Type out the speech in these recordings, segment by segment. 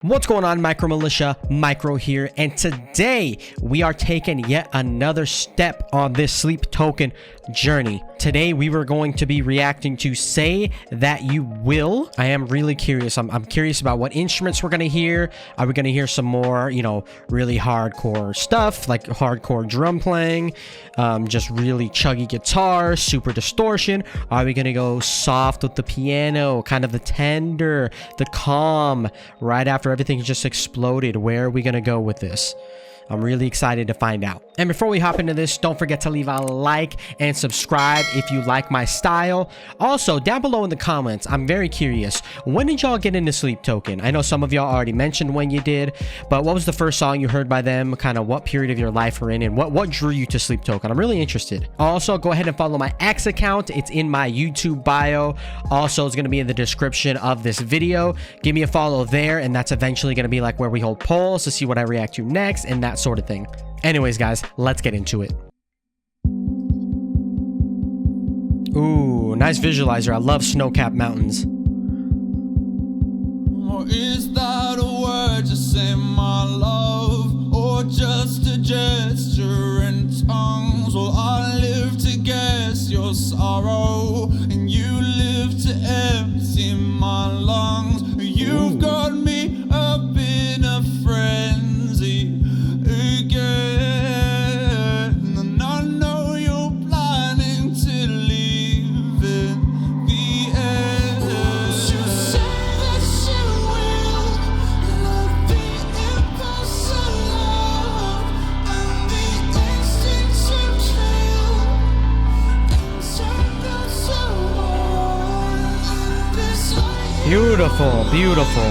What's going on, Micro Militia? Micro here, and today we are taking yet another step on this sleep token journey. Today we were going to be reacting to Say That You Will. I am really curious. I'm curious about what instruments we're going to hear. Are we going to hear some more, really hardcore stuff, like hardcore drum playing, just really chuggy guitar, super distortion? Are we going to go soft with the piano, kind of the tender, the calm, right after everything just exploded? Where are we going to go with this? I'm really excited to find out. And before we hop into this, don't forget to leave a like and subscribe if you like my style. Also, down below in the comments, I'm very curious, when did y'all get into Sleep Token? I know some of y'all already mentioned when you did, but what was the first song you heard by them? Kind of what period of your life we're in, and what drew you to Sleep Token? I'm really interested. Also, go ahead and follow my X account. It's in my YouTube bio. Also, it's going to be in the description of this video. Give me a follow there, and that's eventually going to be like where we hold polls to see what I react to next and that sort of thing. Anyways, guys, let's get into it. Ooh, nice visualizer. I love snow-capped mountains. Or is that a word to say my love, or just a gesture in tongues? Well, I live to guess your sorrow, and you live to empty my lungs. You've got me up in a frenzy again, and I know you're planning to leave in the end. You say that you will let the impulse of love and the instinct to kill insert us alone in this life. Beautiful, beautiful.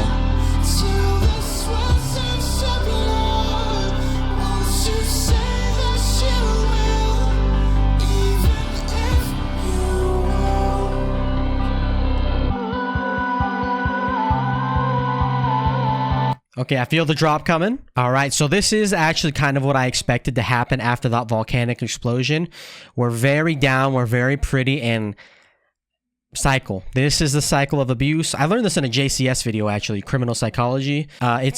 Okay, I feel the drop coming. All right, so this is actually kind of what I expected to happen after that volcanic explosion. We're very down, we're very pretty, and cycle. This is the cycle of abuse. I learned this in a JCS video, actually, criminal psychology. Well,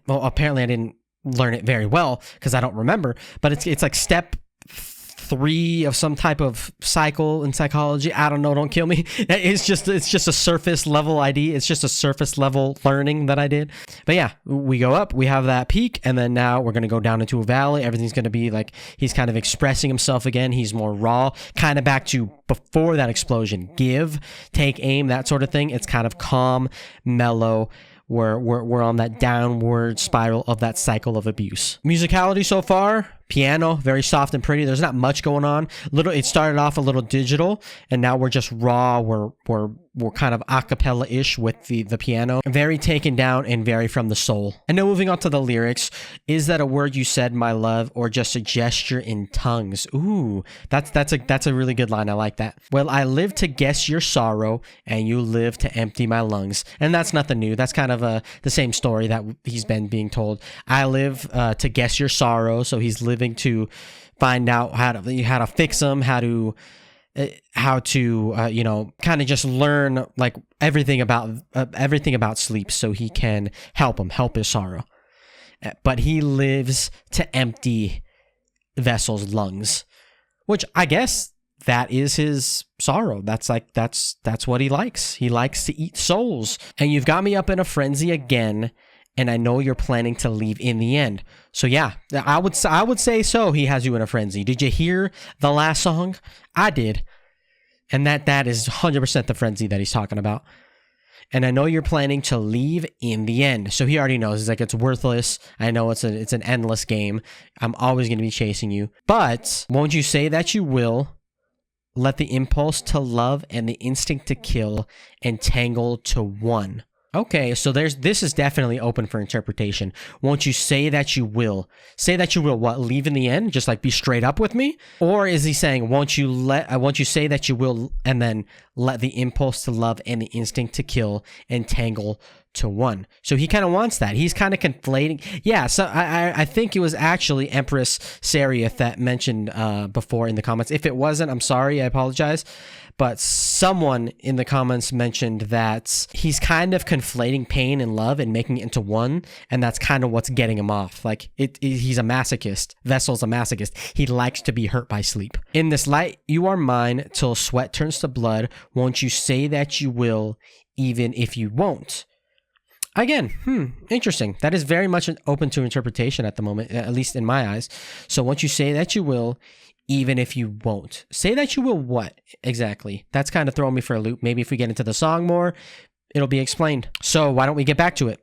apparently I didn't learn it very well because I don't remember, but it's like step 3 of some type of cycle in psychology. I don't know, don't kill me. It's just a surface level ID. It's just a surface level learning that I did. But yeah, we go up, we have that peak, and then now we're going to go down into a valley. Everything's going to be like, he's kind of expressing himself again. He's more raw, kind of back to before that explosion. Give, take aim, that sort of thing. It's kind of calm, mellow. We're on that downward spiral of that cycle of abuse. Musicality so far, piano, very soft and pretty. There's not much going on. It started off a little digital, and now we're just raw. We're kind of a cappella-ish with the piano. Very taken down and very from the soul. And now moving on to the lyrics. Is that a word you said, my love, or just a gesture in tongues? Ooh, that's a really good line. I like that. Well, I live to guess your sorrow, and you live to empty my lungs. And that's nothing new. That's kind of the same story that he's been being told. I live to guess your sorrow, so he's living to find out how to fix them, how to kind of just learn like everything about sleep, so he can help his sorrow. But he lives to empty Vessel's lungs, which I guess that is his sorrow. That's what he likes. He likes to eat souls. And you've got me up in a frenzy again, and I know you're planning to leave in the end. So yeah, I would say so. He has you in a frenzy. Did you hear the last song? I did. And that is 100% the frenzy that he's talking about. And I know you're planning to leave in the end. So he already knows. He's like, it's worthless. I know it's an endless game. I'm always going to be chasing you. But won't you say that you will? Let the impulse to love and the instinct to kill entangle to one. Okay, so this is definitely open for interpretation. Won't you say that you will? Say that you will what? Leave in the end? Just like be straight up with me? Or is he saying, won't you say that you will, and then let the impulse to love and the instinct to kill entangle to one. So he kind of wants that. He's kind of conflating. Yeah, so I think it was actually Empress Seraph that mentioned before in the comments. If it wasn't, I'm sorry, I apologize. But someone in the comments mentioned that he's kind of conflating pain and love and making it into one, and that's kind of what's getting him off. Like, he's a masochist. Vessel's a masochist. He likes to be hurt by sleep. In this light, you are mine till sweat turns to blood. Won't you say that you will, even if you won't? Again, interesting. That is very much open to interpretation at the moment, at least in my eyes. So once you say that you will, even if you won't. Say that you will what exactly? That's kind of throwing me for a loop. Maybe if we get into the song more, it'll be explained. So why don't we get back to it?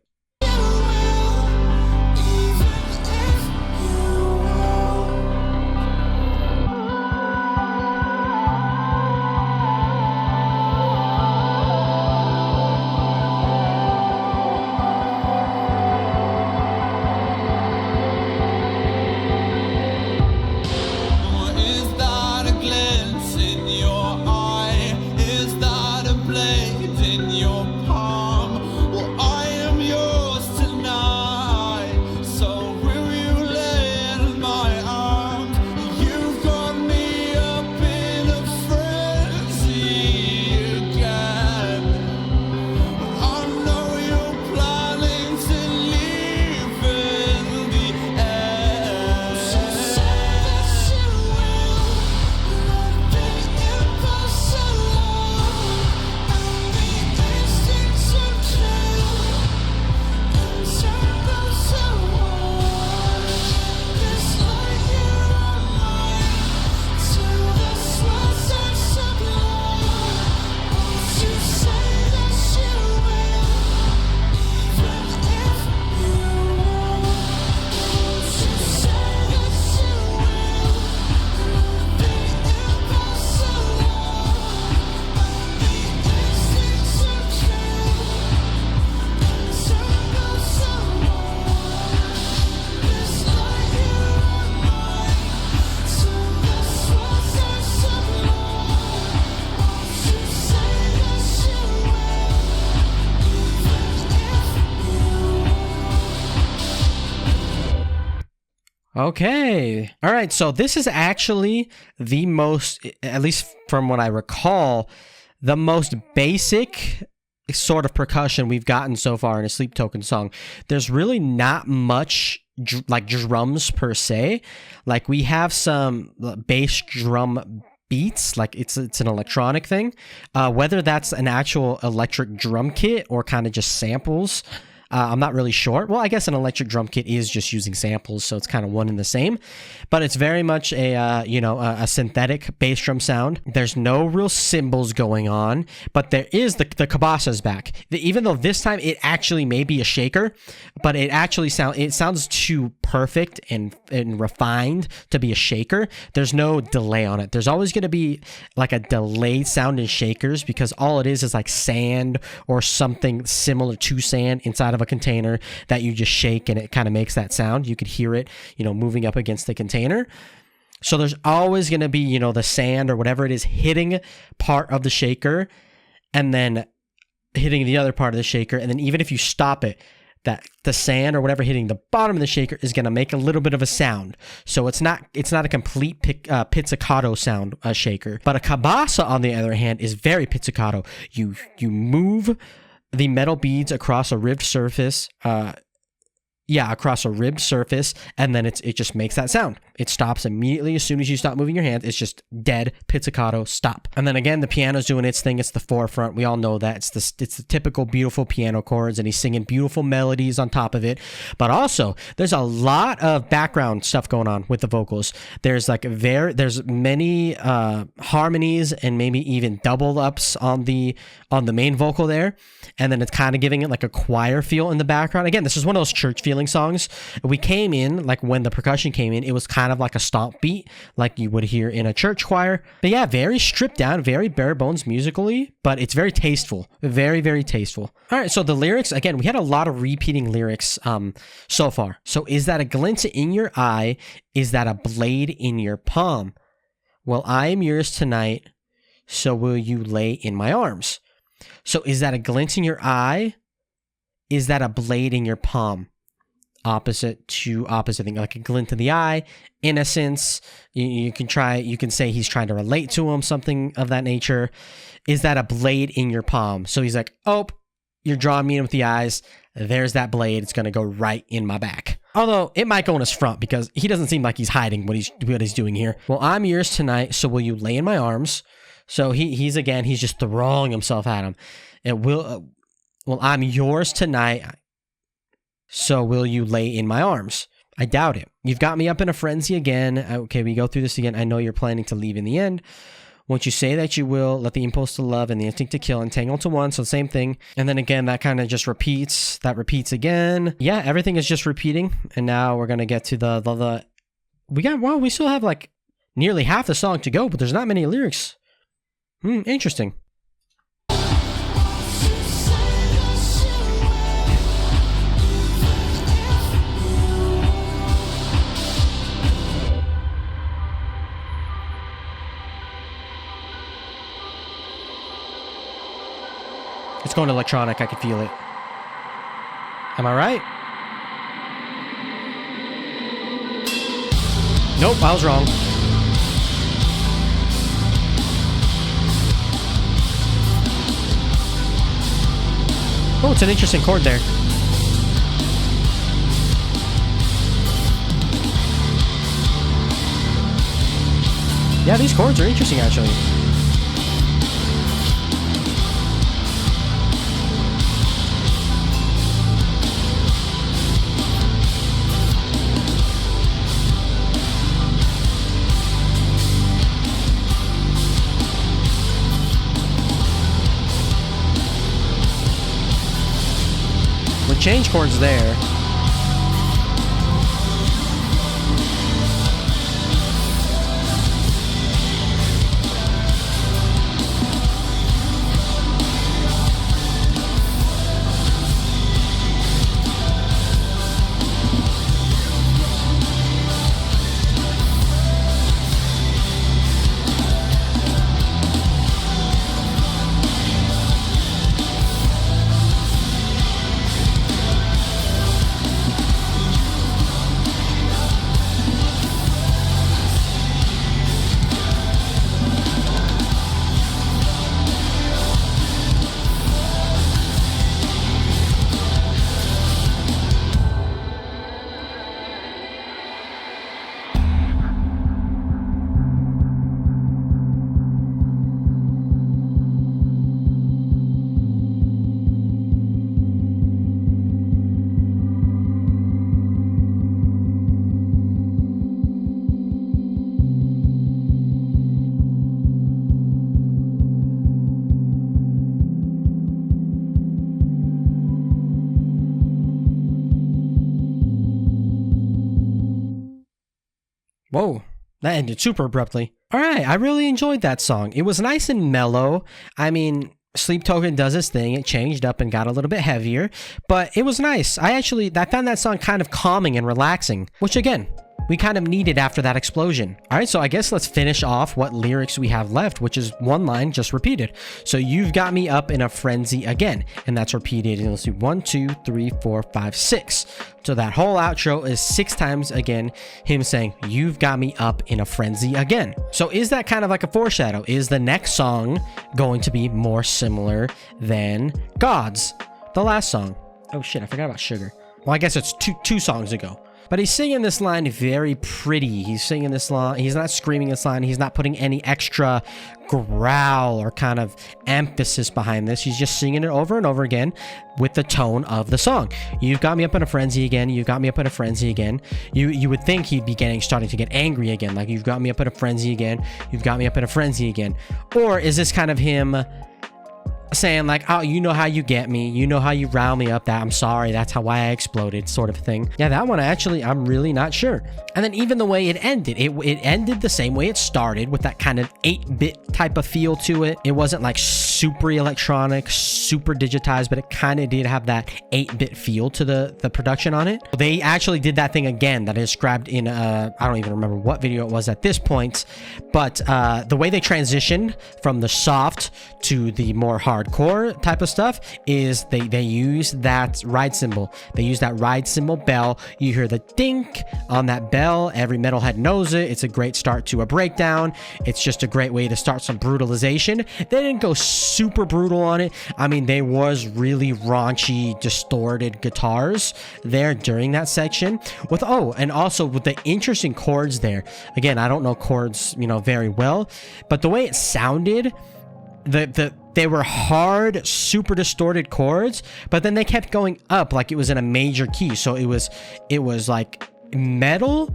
Okay. All right. So this is actually the most, at least from what I recall, the most basic sort of percussion we've gotten so far in a Sleep Token song. There's really not much like drums per se. Like we have some bass drum beats, like it's an electronic thing. Whether that's an actual electric drum kit or kind of just samples, I'm not really sure. Well, I guess an electric drum kit is just using samples, so it's kind of one and the same. But it's very much a synthetic bass drum sound. There's no real cymbals going on, but there is the cabasa's back. Even though this time it actually may be a shaker, but it sounds too perfect and refined to be a shaker. There's no delay on it. There's always going to be like a delayed sound in shakers because all it is like sand or something similar to sand inside of a container that you just shake and it kind of makes that sound. You could hear it, moving up against the container. So there's always going to be, the sand or whatever it is hitting part of the shaker and then hitting the other part of the shaker. And then even if you stop it, that the sand or whatever hitting the bottom of the shaker is going to make a little bit of a sound. So it's not a complete pizzicato sound shaker. But a cabasa, on the other hand, is very pizzicato. You move the metal beads across a ribbed surface, across a ribbed surface, and then it just makes that sound. It stops immediately as soon as you stop moving your hand. It's just dead pizzicato stop. And then again, the piano's doing its thing. It's the forefront. We all know that. It's the typical beautiful piano chords, and he's singing beautiful melodies on top of it. But also, there's a lot of background stuff going on with the vocals. There's many harmonies and maybe even double ups on the main vocal there. And then it's kind of giving it like a choir feel in the background. Again, this is one of those church feeling songs. We came in, like when the percussion came in, it was kind of like a stomp beat, like you would hear in a church choir. But yeah, very stripped down, very bare bones musically, but it's very tasteful. Very, very tasteful. All right, so the lyrics, again, we had a lot of repeating lyrics so far. So is that a glint in your eye? Is that a blade in your palm? Well, I am yours tonight, so will you lay in my arms? So is that a glint in your eye? is that a blade in your palm? Opposite to opposite thing, like a glint in the eye, innocence. You can say he's trying to relate to him, something of that nature. Is that a blade in your palm? So he's like, oh, you're drawing me in with the eyes. There's that blade. It's going to go right in my back. Although it might go in his front because he doesn't seem like he's hiding what he's doing here. Well, I'm yours tonight, so will you lay in my arms? So he's just throwing himself at him. It will. Well, I'm yours tonight, so will you lay in my arms? I doubt it. You've got me up in a frenzy again. Okay, we go through this again. I know you're planning to leave in the end. Won't you say that you will? Let the impulse to love and the instinct to kill entangle to one. So same thing. And then again, that kind of just repeats. That repeats again. Yeah, everything is just repeating. And now we're going to get to the we still have like nearly half the song to go, but there's not many lyrics. Interesting. It's going electronic. I can feel it. Am I right? Nope, I was wrong. Oh, it's an interesting chord there. Yeah, these chords are interesting, actually. Change chords there. Whoa, that ended super abruptly. All right, I really enjoyed that song. It was nice and mellow. I mean, Sleep Token does its thing. It changed up and got a little bit heavier, but it was nice. I found that song kind of calming and relaxing, which again, we kind of needed after that explosion. All right, so I guess let's finish off what lyrics we have left, which is one line just repeated. So you've got me up in a frenzy again, and that's repeated. And let's do 1, 2, 3, 4, 5, 6. So that whole outro is 6 times again, him saying, you've got me up in a frenzy again. So is that kind of like a foreshadow? Is the next song going to be more similar than Gods, the last song? Oh shit, I forgot about Sugar. Well, I guess it's two songs ago. But he's singing this line very pretty. He's singing this line. He's not screaming this line. He's not putting any extra growl or kind of emphasis behind this. He's just singing it over and over again with the tone of the song. You've got me up in a frenzy again. You've got me up in a frenzy again. You would think he'd be starting to get angry again. Like, you've got me up in a frenzy again. You've got me up in a frenzy again. Or is this kind of him saying like, oh, you know how you get me, you know how you rile me up, that I'm sorry, that's how I exploded, sort of thing. Yeah, that one actually, I'm really not sure. And then even the way it ended, it ended the same way it started, with that kind of 8-bit type of feel to it. It wasn't like super electronic, super digitized, but it kind of did have that 8-bit feel to the production on it. They actually did that thing again that I described in I don't even remember what video it was at this point, but the way they transitioned from the soft to the more hardcore type of stuff is they use that ride cymbal. They use that ride cymbal bell. You hear the dink on that bell. Every metalhead knows it. It's a great start to a breakdown. It's just a great way to start some brutalization. They didn't go super brutal on it. I mean, they was really raunchy, distorted guitars there during that section with, oh, and also with the interesting chords there. Again, I don't know chords, you know, very well, but the way it sounded, they were hard, super distorted chords, but then they kept going up like it was in a major key. So it was like metal,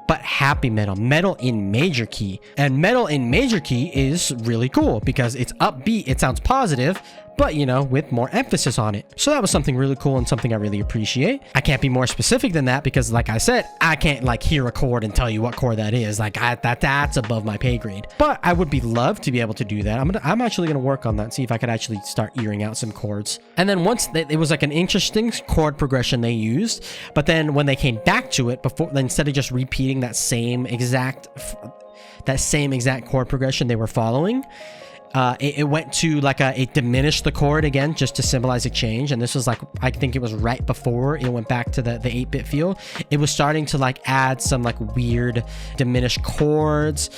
but happy metal in major key. And metal in major key is really cool because it's upbeat, it sounds positive, but you know, with more emphasis on it. So that was something really cool and something I really appreciate. I can't be more specific than that because, like I said, I can't like hear a chord and tell you what chord that is. Like that's above my pay grade. But I would be love to be able to do that. I'm actually gonna work on that and see if I could actually start earing out some chords. And then once it was like an interesting chord progression they used, but then when they came back to it, instead of just repeating that same exact chord progression they were following, it went to like it diminished the chord again just to symbolize a change. And this was like, I think it was right before it went back to the 8-bit feel. It was starting to like add some like weird diminished chords.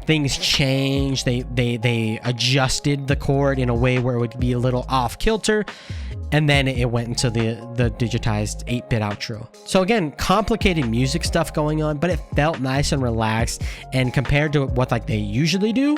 Things changed. They adjusted the chord in a way where it would be a little off kilter. And then it went into the digitized 8-bit outro. So again, complicated music stuff going on, but it felt nice and relaxed. And compared to what like they usually do,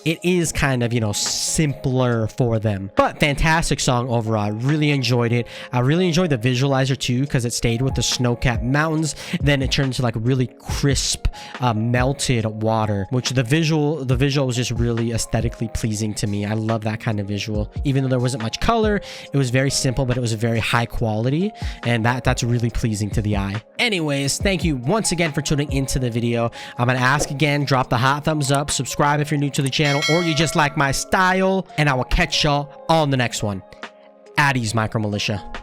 it is kind of, you know, simpler for them. But fantastic song overall. I really enjoyed it. I really enjoyed the visualizer too because it stayed with the snow-capped mountains. Then it turned to like really crisp, melted water, which the visual was just really aesthetically pleasing to me. I love that kind of visual. Even though there wasn't much color, it was very simple, but it was very high quality, and that's really pleasing to the eye. Anyways, thank you once again for tuning into the video. I'm gonna ask again, drop the hot thumbs up, subscribe if you're new to the channel or you just like my style, and I will catch y'all on the next one. At ease, Micro Militia.